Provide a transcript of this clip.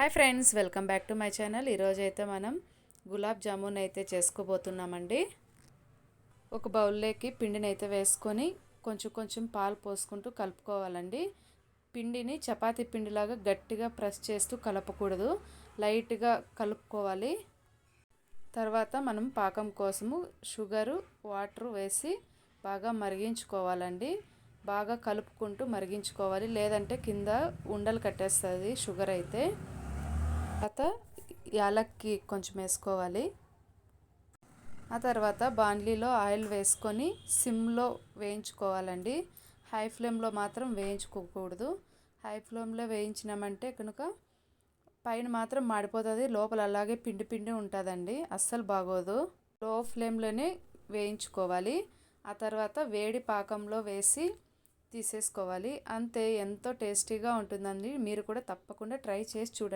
Hi friends, welcome back to my channel. ఈరోజు అయితే మనం గులాబ్ జామున్ అయితే చేసుకోబోతున్నామండి. ఒక బౌల్లోకి పిండిని అయితే వేసుకొని కొంచెం కొంచెం పాలు పోసుకుంటూ కలుపుకోవాలండి. పిండిని చపాతీ పిండిలాగా గట్టిగా ప్రెస్ చేస్తూ కలపకూడదు, లైట్గా కలుపుకోవాలి. తర్వాత మనం పాకం కోసము షుగరు వాటర్ వేసి బాగా మరిగించుకోవాలండి. బాగా కలుపుకుంటూ మరిగించుకోవాలి, లేదంటే కింద ఉండలు కట్టేస్తుంది షుగర్ అయితే. తర్వాత యాలక్కి కొంచెం వేసుకోవాలి. ఆ తర్వాత బాండ్లీలో ఆయిల్ వేసుకొని సిమ్లో వేయించుకోవాలండి. హై ఫ్లేమ్లో మాత్రం వేయించుకోకూడదు. హై ఫ్లేమ్లో వేయించినామంటే కనుక పైన మాత్రం మాడిపోతుంది, లోపల అలాగే పిండి పిండి ఉంటుందండి, అస్సలు బాగోదు. లో ఫ్లేమ్లోనే వేయించుకోవాలి. ఆ తర్వాత వేడి పాకంలో వేసి తీసేసుకోవాలి. అంతే, ఎంతో టేస్టీగా ఉంటుందండి. మీరు కూడా తప్పకుండా ట్రై చేసి చూడండి.